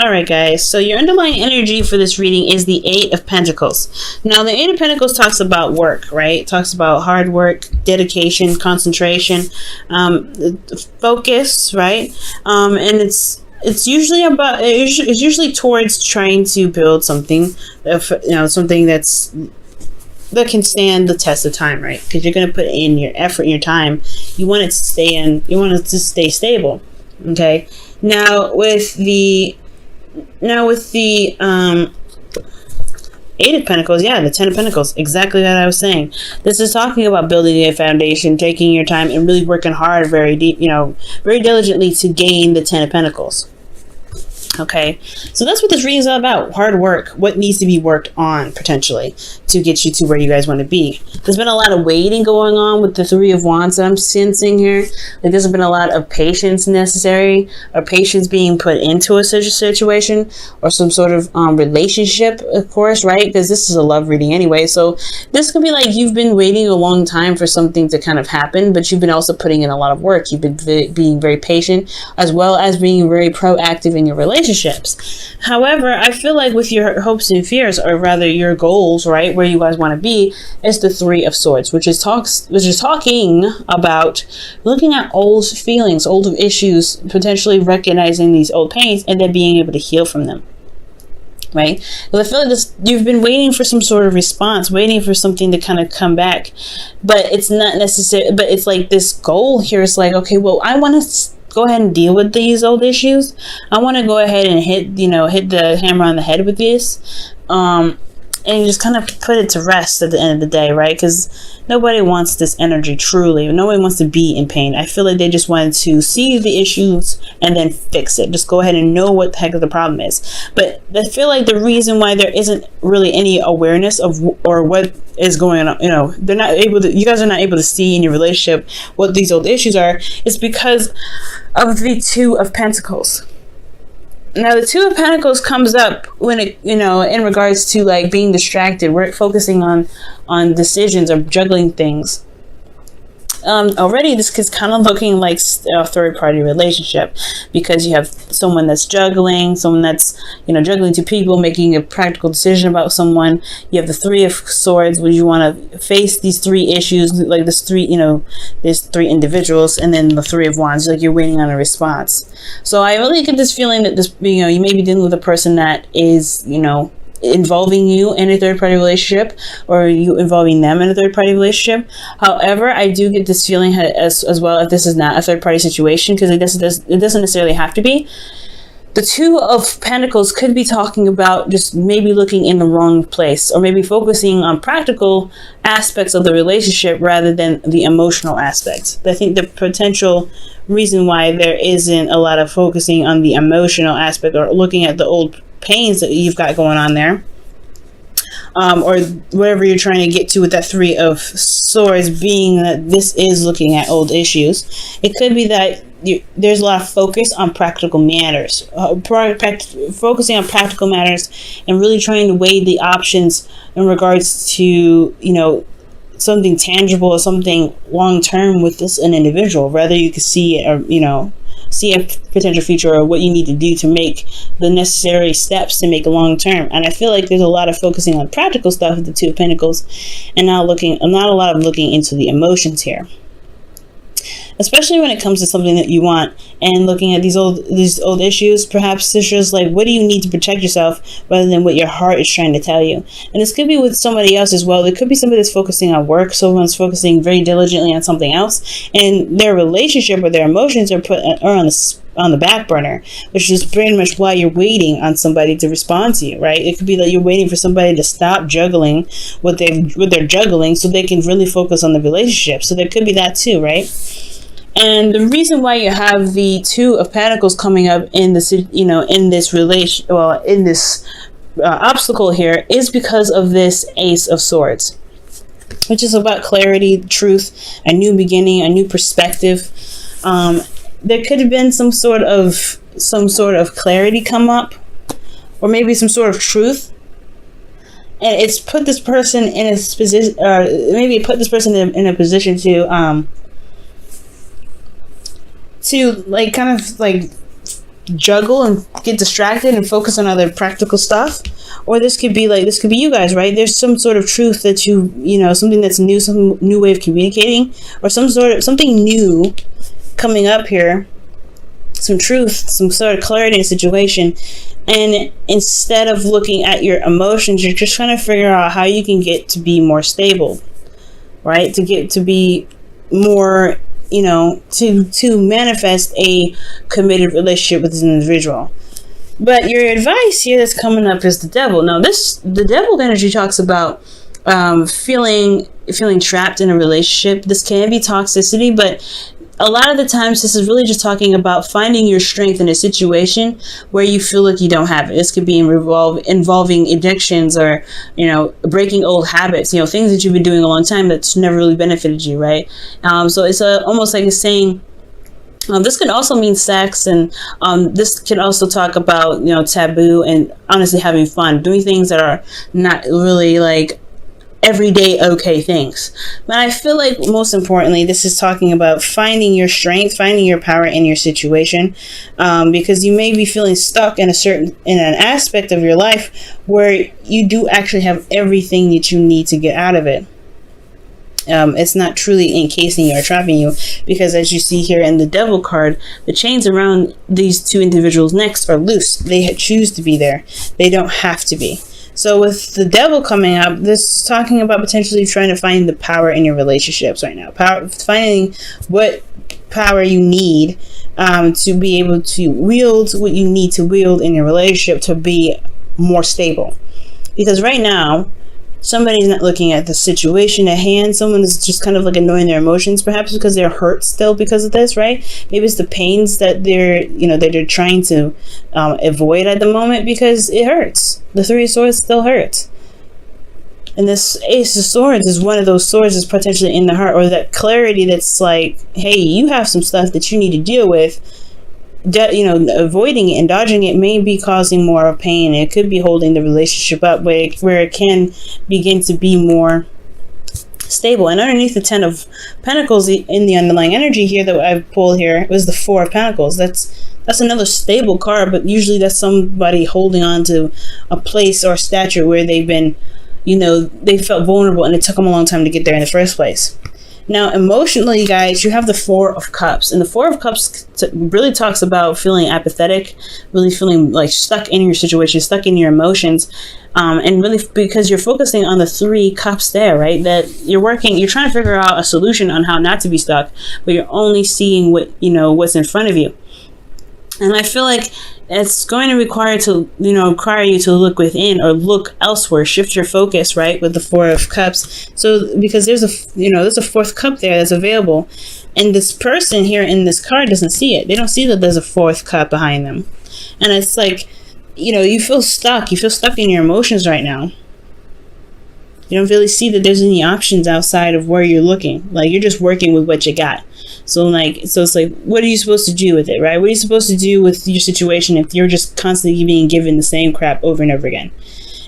All right, guys. So your underlying energy for this reading is the Eight of Pentacles. Now, the Eight of Pentacles talks about work, right? It talks about hard work, dedication, concentration, focus, right? And it's usually about it's usually towards trying to build something, something that can stand the test of time, right? Because you're going to put in your effort and your time. You want it to stay in. You want it to stay stable. Okay. Now with the Eight of Pentacles, the Ten of Pentacles, exactly what I was saying. This is talking about building a foundation, taking your time, and really working hard, very diligently to gain the Ten of Pentacles. Okay, so that's what this reading is all about. Hard work, what needs to be worked on potentially to get you to where you guys want to be. There's been a lot of waiting going on with the Three of Wands that I'm sensing here. Like there's been a lot of patience necessary, or patience being put into a situation or some sort of relationship, of course, right? Because this is a love reading anyway. So this could be like you've been waiting a long time for something to kind of happen, but you've been also putting in a lot of work. You've been being very patient, as well as being very proactive in your relationships. However, I feel like with your hopes and fears, or rather your goals, right, where you guys want to be, is the Three of Swords, which is talking about looking at old feelings, old issues, potentially recognizing these old pains, and then being able to heal from them. Right? Because I feel like you've been waiting for some sort of response, waiting for something to kind of come back, but it's not necessary. But it's like this goal here is like, okay, well, I want to go ahead and deal with these old issues. I want to go ahead and hit the hammer on the head with this, and just kind of put it to rest at the end of the day, right? Because nobody wants this energy truly. Nobody wants to be in pain. I feel like they just wanted to see the issues and then fix it. Just go ahead and know what the heck the problem is. But I feel like the reason why there isn't really any awareness of or what is going on, you guys are not able to see in your relationship what these old issues are, is because of the Two of Pentacles. Now, the Two of Pentacles comes up when it, in regards to like being distracted. We're focusing on decisions or juggling things. Already this is kind of looking like a third-party relationship, because you have someone that's juggling, someone that's juggling two people, making a practical decision about someone. You have the Three of Swords, where you want to face these three issues, like there's three individuals, and then the Three of Wands, like you're waiting on a response. So I really get this feeling that this, you may be dealing with a person that is, involving you in a third-party relationship, or you involving them in a third-party relationship. However, I do get this feeling as well, if this is not a third-party situation, because it doesn't necessarily have to be. The Two of Pentacles could be talking about just maybe looking in the wrong place, or maybe focusing on practical aspects of the relationship rather than the emotional aspects. I think the potential reason why there isn't a lot of focusing on the emotional aspect, or looking at the old pains that you've got going on there, or whatever you're trying to get to with that Three of Swords, being that this is looking at old issues. It could be that there's a lot of focus on practical matters, focusing on practical matters, and really trying to weigh the options in regards to something tangible or something long term with an individual. Rather, you could see it, or see a potential future, or what you need to do to make the necessary steps to make a long term. And I feel like there's a lot of focusing on practical stuff with the Two of Pentacles, and not a lot of looking into the emotions here, especially when it comes to something that you want, and looking at these old issues. Perhaps it's just like, what do you need to protect yourself, rather than what your heart is trying to tell you. And this could be with somebody else as well. It could be somebody that's focusing on work, someone's focusing very diligently on something else, and their relationship or their emotions are on the back burner, which is pretty much why you're waiting on somebody to respond to you, right? It could be that you're waiting for somebody to stop juggling what they're juggling, so they can really focus on the relationship. So there could be that too, right? And the reason why you have the Two of Pentacles coming up in this, in this obstacle here, is because of this Ace of Swords, which is about clarity, truth, a new beginning, a new perspective. There could have been some sort of clarity come up, or maybe some sort of truth, and it's put this person in a position, maybe it put this person in a position to like kind of like juggle and get distracted and focus on other practical stuff. Or this could be you guys, right? There's some sort of truth that something that's new, some new way of communicating, or something new coming up here, some truth, some sort of clarity in a situation. And instead of looking at your emotions, you're just trying to figure out how you can get to be more stable, right? To get to be more, to manifest a committed relationship with this individual. But your advice here that's coming up is the devil. Now, the devil energy talks about feeling trapped in a relationship. This can be toxicity, but a lot of the times this is really just talking about finding your strength in a situation where you feel like you don't have it. This could be involving addictions or, breaking old habits, things that you've been doing a long time that's never really benefited you, right? So it's almost like it's saying, this could also mean sex, and this can also talk about, taboo and honestly having fun, doing things that are not really like everyday okay things. But I feel like most importantly, this is talking about finding your strength, finding your power in your situation, because you may be feeling stuck in an aspect of your life where you do actually have everything that you need to get out of it. It's not truly encasing you or trapping you, because as you see here in the devil card, the chains around these two individuals' necks are loose. They choose to be there. They don't have to be. So with the devil coming up, this is talking about potentially trying to find the power in your relationships right now. Finding what power you need to be able to wield what you need to wield in your relationship to be more stable. Because right now, somebody's not looking at the situation at hand. Someone is just kind of like ignoring their emotions, perhaps because they're hurt still because of this, right? Maybe it's the pains that they're trying to avoid at the moment because it hurts. The Three of Swords still hurts. And this Ace of Swords is one of those swords that's potentially in the heart, or that clarity that's like, hey, you have some stuff that you need to deal with. Avoiding it and dodging it may be causing more of pain. It could be holding the relationship up where it can begin to be more stable. And underneath the Ten of Pentacles, in the underlying energy here that I've pulled here, was the Four of Pentacles. That's another stable card, but usually that's somebody holding on to a place or stature where they've been, they felt vulnerable and it took them a long time to get there in the first place. Now, emotionally, guys, you have the Four of Cups. And the Four of Cups really talks about feeling apathetic, really feeling like stuck in your situation, stuck in your emotions. And really because you're focusing on the Three Cups there, right? That you're trying to figure out a solution on how not to be stuck, but you're only seeing what's in front of you. And I feel like it's going to require you to look within or look elsewhere, shift your focus, right? With the Four of Cups. So because there's a fourth cup there that's available, and this person here in this card doesn't see it. They don't see that there's a fourth cup behind them. And it's like, you feel stuck. You feel stuck in your emotions right now. You don't really see that there's any options outside of where you're looking. Like, you're just working with what you got. So it's like, what are you supposed to do with it, right? What are you supposed to do with your situation if you're just constantly being given the same crap over and over again?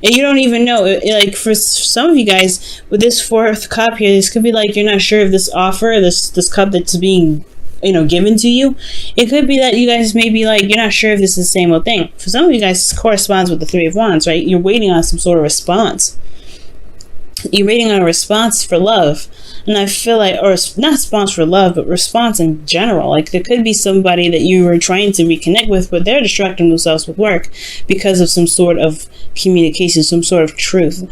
And you don't even know. Like, for some of you guys, with this fourth cup here, this could be like you're not sure if this offer, this cup that's being given to you, it could be that you guys may be like, you're not sure if this is the same old thing. For some of you guys, this corresponds with the Three of Wands, right? You're waiting on some sort of response. You're waiting on a response for love. And I feel like, or not response for love, but response in general. Like, there could be somebody that you were trying to reconnect with, but they're distracting themselves with work because of some sort of communication, some sort of truth.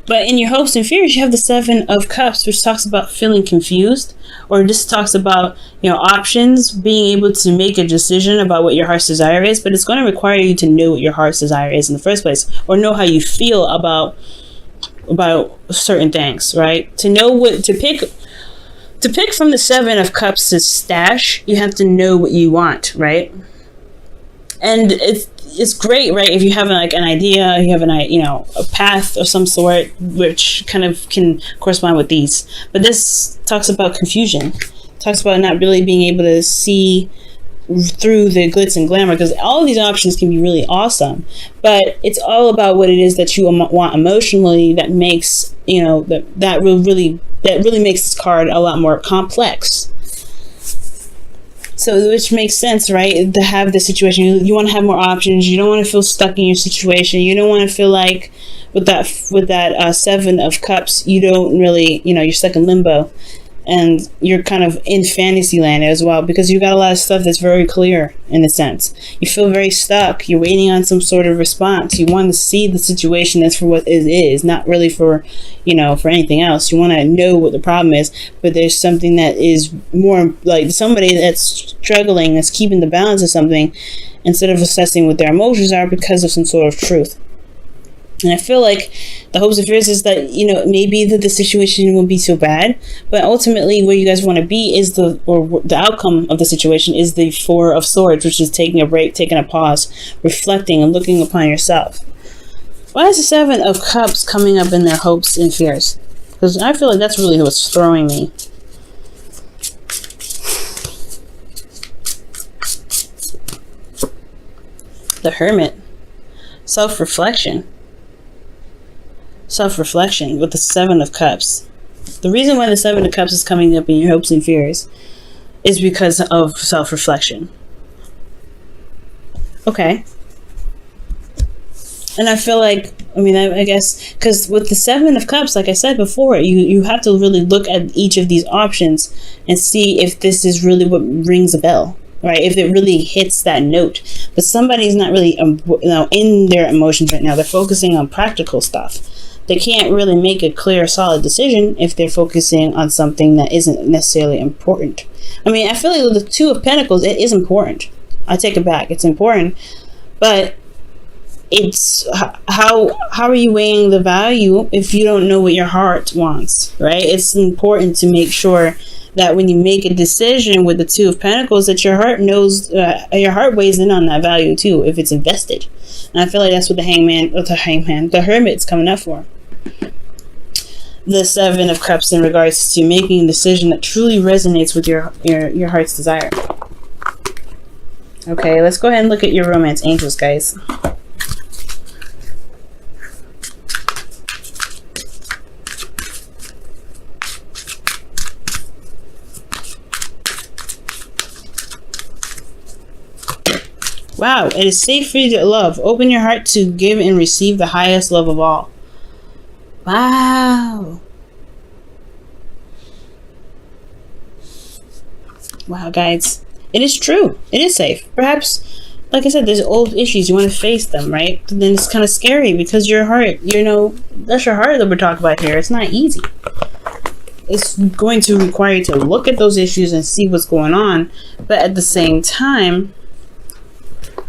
But in your hopes and fears, you have the Seven of Cups, which talks about feeling confused, or just talks about, options, being able to make a decision about what your heart's desire is. But it's going to require you to know what your heart's desire is in the first place, or know how you feel about certain things, right? To know what to pick from the Seven of Cups' stash, you have to know what you want, right? And it's great, right? If you have like an idea, you have a path of some sort, which kind of can correspond with these. But this talks about confusion, talks about not really being able to see through the glitz and glamour, because all of these options can be really awesome, but it's all about what it is that you want emotionally that makes that really makes this card a lot more complex. So, which makes sense, right? To have the situation, you want to have more options. You don't want to feel stuck in your situation. You don't want to feel like with that Seven of Cups, you don't really, you're stuck in limbo, and you're kind of in fantasy land as well, because you got a lot of stuff that's very clear in a sense. You feel very stuck. You're waiting on some sort of response. You want to see the situation as for what it is, not really for, for anything else. You want to know what the problem is, but there's something that is more like somebody that's struggling, that's keeping the balance of something, instead of assessing what their emotions are because of some sort of truth. And I feel like the hopes and fears is that, maybe that the situation won't be so bad, but ultimately where you guys want to be is the outcome of the situation is the Four of Swords, which is taking a break, taking a pause, reflecting and looking upon yourself. Why is the Seven of Cups coming up in their hopes and fears? Because I feel like that's really what's throwing me. The Hermit. Self-reflection with the Seven of Cups. The reason why the Seven of Cups is coming up in your hopes and fears is because of self-reflection. Okay. And I feel like, I guess, because with the Seven of Cups, like I said before, you have to really look at each of these options and see if this is really what rings a bell. Right, if it really hits that note. But somebody's not really in their emotions right now. They're focusing on practical stuff. They can't really make a clear, solid decision if they're focusing on something that isn't necessarily important. I feel like with the Two of Pentacles, it is important. I take it back. It's important. But it's how are you weighing the value if you don't know what your heart wants, right? It's important to make sure that when you make a decision with the Two of Pentacles, that your heart knows, your heart weighs in on that value too, if it's invested. And I feel like that's what the Hermit's coming up for. The Seven of Cups in regards to making a decision that truly resonates with your heart's desire. Okay, let's go ahead and look at your romance angels, guys. Wow, it is safe for you to love. Open your heart to give and receive the highest love of all. Wow. Wow, guys. It is true. It is safe. Perhaps, like I said, there's old issues. You want to face them, right? But then it's kind of scary because your heart, that's your heart that we're talking about here. It's not easy. It's going to require you to look at those issues and see what's going on. But at the same time,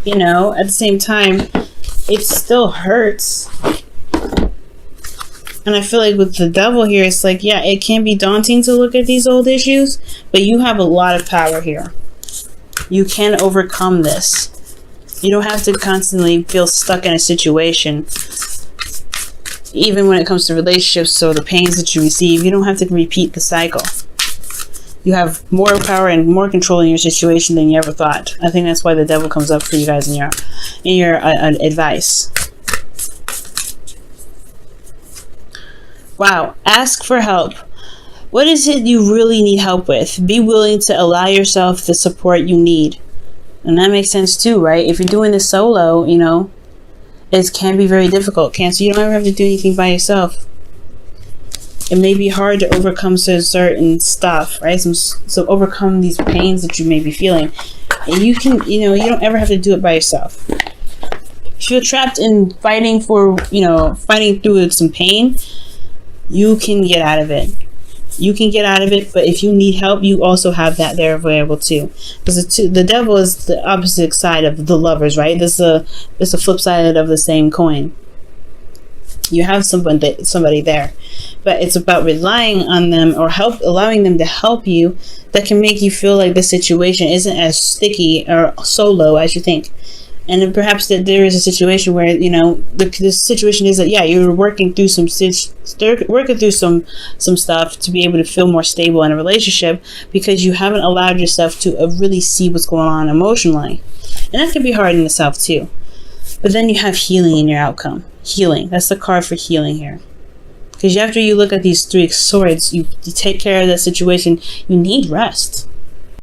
it still hurts. And I feel like with the Devil here, it's like, yeah, it can be daunting to look at these old issues, but you have a lot of power here. You can overcome this. You don't have to constantly feel stuck in a situation. Even when it comes to relationships, so the pains that you receive, you don't have to repeat the cycle. You have more power and more control in your situation than you ever thought. I think that's why the Devil comes up for you guys in your advice. Wow. Ask for help. What is it you really need help with? Be willing to allow yourself the support you need. And that makes sense too, right? If you're doing this solo, it can be very difficult. So you don't ever have to do anything by yourself. It may be hard to overcome certain stuff, right? So overcome these pains that you may be feeling. And you can, you don't ever have to do it by yourself. If you're trapped in fighting through some pain, you can get out of it. You can get out of it, but if you need help, you also have that there available too. Because the Devil is the opposite side of the Lovers, right? There's a flip side of the same coin. You have somebody there, but it's about relying on them or allowing them to help you that can make you feel like the situation isn't as sticky or solo as you think. And then perhaps that there is a situation where, the situation is that, yeah, you're working through some stuff to be able to feel more stable in a relationship because you haven't allowed yourself to really see what's going on emotionally. And that can be hard in itself too. But then you have healing in your outcome. Healing. That's the card for healing here. Because after you look at these three swords, you take care of that situation, you need rest.